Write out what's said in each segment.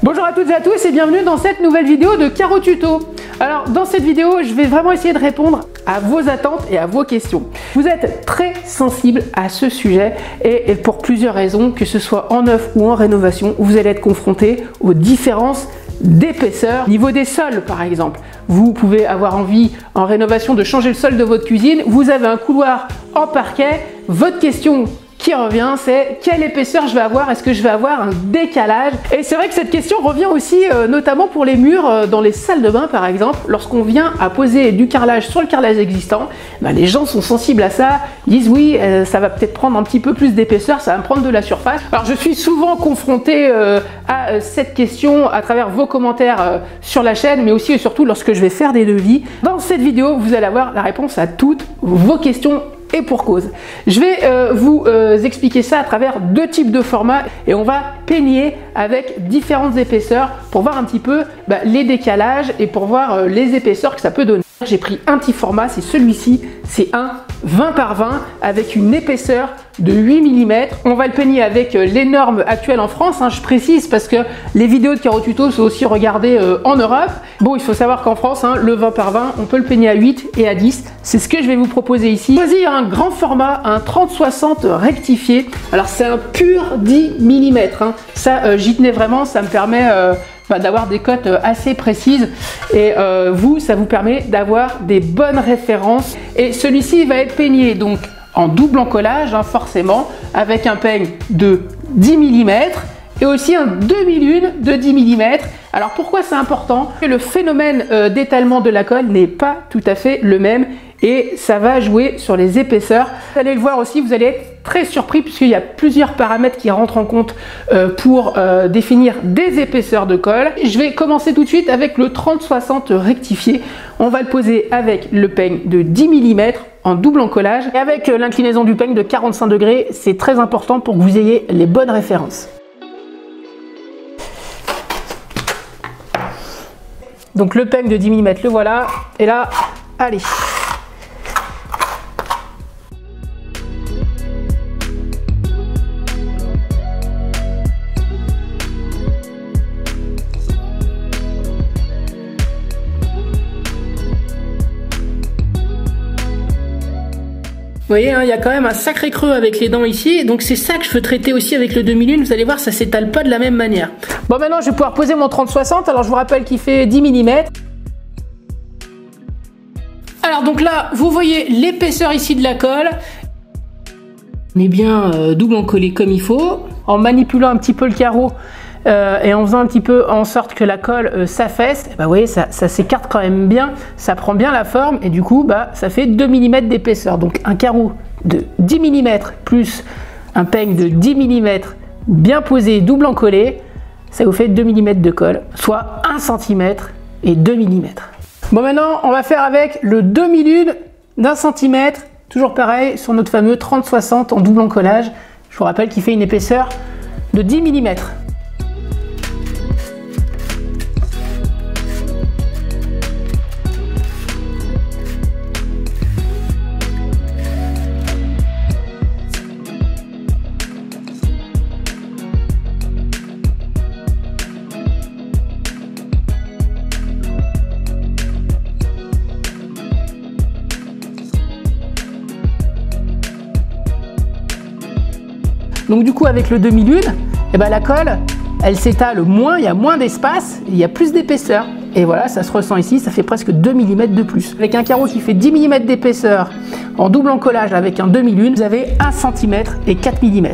Bonjour à toutes et à tous et bienvenue dans cette nouvelle vidéo de Caro Tuto. Alors dans cette vidéo, je vais vraiment essayer de répondre à vos attentes et à vos questions. Vous êtes très sensible à ce sujet et pour plusieurs raisons, que ce soit en neuf ou en rénovation, vous allez être confronté aux différences d'épaisseur. Niveau des sols par exemple, vous pouvez avoir envie en rénovation de changer le sol de votre cuisine, vous avez un couloir en parquet, votre question qui revient, c'est quelle épaisseur je vais avoir? Est-ce que je vais avoir un décalage? Et c'est vrai que cette question revient aussi notamment pour les murs dans les salles de bain par exemple. Lorsqu'on vient à poser du carrelage sur le carrelage existant, les gens sont sensibles à ça, disent oui, ça va peut-être prendre un petit peu plus d'épaisseur, ça va me prendre de la surface. Alors je suis souvent confronté à cette question à travers vos commentaires sur la chaîne, mais aussi et surtout lorsque je vais faire des devis. Dans cette vidéo, vous allez avoir la réponse à toutes vos questions. Et pour cause. Je vais vous expliquer ça à travers deux types de formats et on va peigner avec différentes épaisseurs pour voir un petit peu les décalages et pour voir les épaisseurs que ça peut donner. J'ai pris un petit format, c'est celui-ci, c'est un 20 par 20 avec une épaisseur de 8 mm. On va le peigner avec les normes actuelles en France, je précise parce que les vidéos de Caro Tuto sont aussi regardées en Europe. Bon, il faut savoir qu'en France, le 20 par 20, on peut le peigner à 8 et à 10. C'est ce que je vais vous proposer ici. Choisis un grand format, un 30-60 rectifié. Alors c'est un pur 10 mm. Ça, j'y tenais vraiment, ça me permet d'avoir des cotes assez précises et ça vous permet d'avoir des bonnes références. Et celui-ci va être peigné donc en double encollage, forcément, avec un peigne de 10 mm et aussi un demi-lune de 10 mm. Alors pourquoi c'est important? Le phénomène d'étalement de la colle n'est pas tout à fait le même et ça va jouer sur les épaisseurs. Vous allez le voir aussi, vous allez être très surpris puisqu'il y a plusieurs paramètres qui rentrent en compte pour définir des épaisseurs de colle. Je vais commencer tout de suite avec le 30-60 rectifié. On va le poser avec le peigne de 10 mm en double encollage et avec l'inclinaison du peigne de 45 degrés. C'est très important pour que vous ayez les bonnes références. Donc le peigne de 10 mm, le voilà. Et là, allez. Vous voyez, il y a quand même un sacré creux avec les dents ici, donc c'est ça que je veux traiter aussi avec le demi-lune. Vous allez voir, ça s'étale pas de la même manière. Bon, maintenant je vais pouvoir poser mon 30-60, alors je vous rappelle qu'il fait 10 mm. Alors donc là, vous voyez l'épaisseur ici de la colle. On est bien double encollé comme il faut. En manipulant un petit peu le carreau et en faisant un petit peu en sorte que la colle s'affaisse, vous voyez, ça s'écarte quand même bien, ça prend bien la forme et du coup, ça fait 2 mm d'épaisseur. Donc un carreau de 10 mm plus un peigne de 10 mm bien posé, double encollé, ça vous fait 2 mm de colle, soit 1 cm et 2 mm. Bon, maintenant, on va faire avec le demi-lune d'1 cm, toujours pareil, sur notre fameux 30-60 en double encollage. Je vous rappelle qu'il fait une épaisseur de 10 mm. Donc du coup avec le demi-lune, la colle, elle s'étale moins, il y a moins d'espace, il y a plus d'épaisseur. Et voilà, ça se ressent ici, ça fait presque 2 mm de plus. Avec un carreau qui fait 10 mm d'épaisseur en double encollage avec un demi-lune, vous avez 1 cm et 4 mm.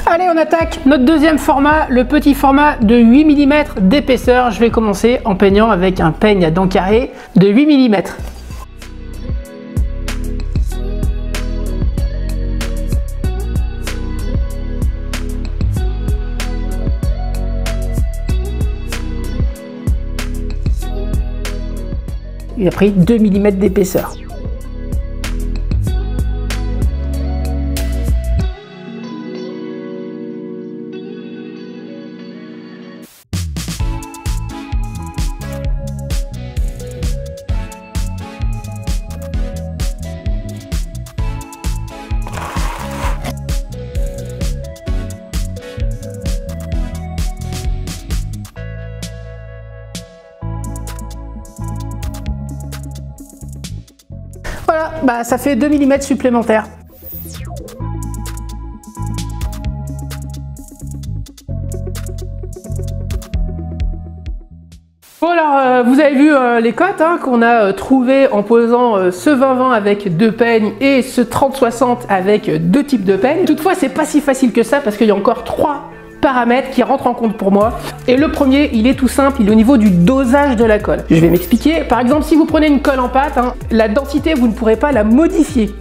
Allez, on attaque notre deuxième format, le petit format de 8 mm d'épaisseur. Je vais commencer en peignant avec un peigne à dents carrées de 8 mm. Il a pris 2 mm d'épaisseur. bah ça fait 2 mm supplémentaires. Bon alors, vous avez vu les cotes qu'on a trouvées en posant ce 20-20 avec 2 peignes et ce 30-60 avec 2 types de peignes. Toutefois, c'est pas si facile que ça parce qu'il y a encore 3 paramètres qui rentrent en compte pour moi. Et le premier, il est tout simple, il est au niveau du dosage de la colle. Je vais m'expliquer. Par exemple, si vous prenez une colle en pâte, la densité, vous ne pourrez pas la modifier.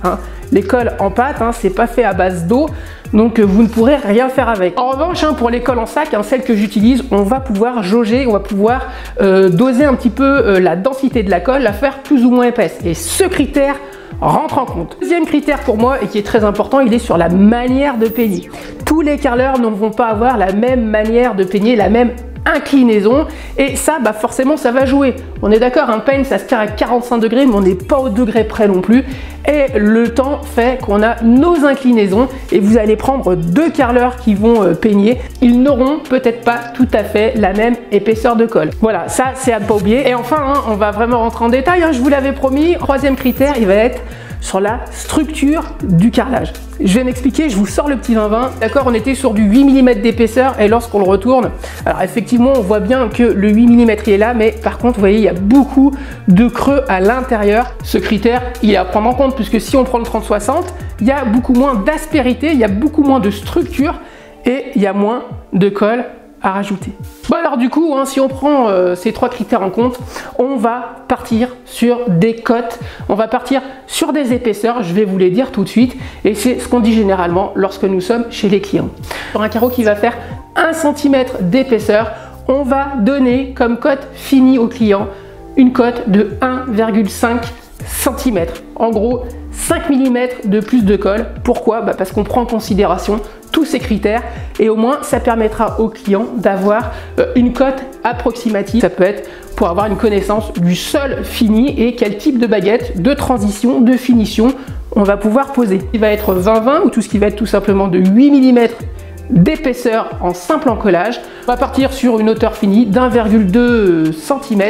Les colles en pâte, c'est pas fait à base d'eau, donc vous ne pourrez rien faire avec. En revanche, pour les colles en sac, celles que j'utilise, on va pouvoir jauger, on va pouvoir doser un petit peu la densité de la colle, la faire plus ou moins épaisse. Et ce critère rentre en compte. Deuxième critère pour moi, et qui est très important, il est sur la manière de peigner. Tous les carreleurs ne vont pas avoir la même manière de peigner, la même inclinaison, et ça forcément ça va jouer. On est d'accord, un peigne ça se tire à 45 degrés, mais on n'est pas au degré près non plus, et le temps fait qu'on a nos inclinaisons, et vous allez prendre 2 carreleurs qui vont peigner, ils n'auront peut-être pas tout à fait la même épaisseur de colle. Voilà, ça c'est à ne pas oublier. Et enfin, on va vraiment rentrer en détail, je vous l'avais promis. Troisième critère, il va être sur la structure du carrelage. Je vais m'expliquer, je vous sors le petit 20-20. D'accord, on était sur du 8 mm d'épaisseur et lorsqu'on le retourne, alors effectivement on voit bien que le 8 mm il est là, mais par contre vous voyez il y a beaucoup de creux à l'intérieur. Ce critère il est à prendre en compte puisque si on prend le 30-60, il y a beaucoup moins d'aspérité, il y a beaucoup moins de structure et il y a moins de colle à rajouter. Bon alors du coup, si on prend ces 3 critères en compte, on va partir sur des cotes, on va partir sur des épaisseurs, je vais vous les dire tout de suite, et c'est ce qu'on dit généralement lorsque nous sommes chez les clients. Sur un carreau qui va faire 1 cm d'épaisseur, on va donner comme cote finie au client une cote de 1,5 cm. En gros, 5 mm de plus de colle. Pourquoi? Parce qu'on prend en considération tous ces critères et au moins ça permettra au client d'avoir une cote approximative. Ça peut être pour avoir une connaissance du sol fini et quel type de baguette, de transition, de finition on va pouvoir poser. Il va être 20-20 ou tout ce qui va être tout simplement de 8 mm d'épaisseur en simple encollage. On va partir sur une hauteur finie d'1,2 cm,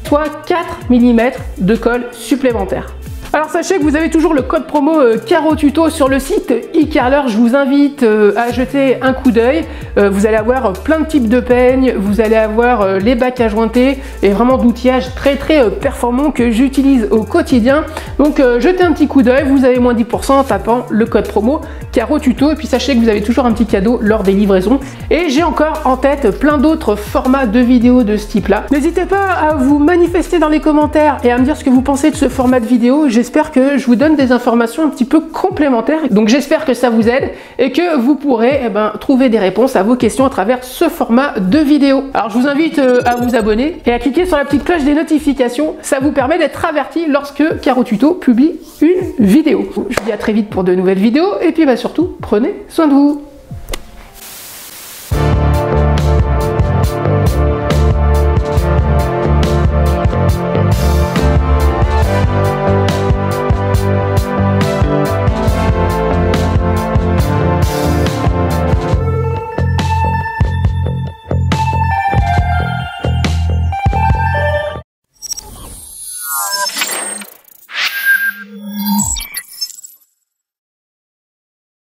soit 4 mm de colle supplémentaire. Alors sachez que vous avez toujours le code promo Caro Tuto sur le site eCarreleur. Je vous invite à jeter un coup d'œil. Vous allez avoir plein de types de peignes, vous allez avoir les bacs à jointer et vraiment d'outillage très performant que j'utilise au quotidien. Donc jetez un petit coup d'œil, vous avez moins 10% en tapant le code promo Caro Tuto. Et puis sachez que vous avez toujours un petit cadeau lors des livraisons. Et j'ai encore en tête plein d'autres formats de vidéos de ce type là. N'hésitez pas à vous manifester dans les commentaires et à me dire ce que vous pensez de ce format de vidéo. J'espère que je vous donne des informations un petit peu complémentaires. Donc j'espère que ça vous aide et que vous pourrez trouver des réponses à vos questions à travers ce format de vidéo. Alors je vous invite à vous abonner et à cliquer sur la petite cloche des notifications. Ça vous permet d'être averti lorsque Caro Tuto publie une vidéo. Je vous dis à très vite pour de nouvelles vidéos et puis surtout prenez soin de vous.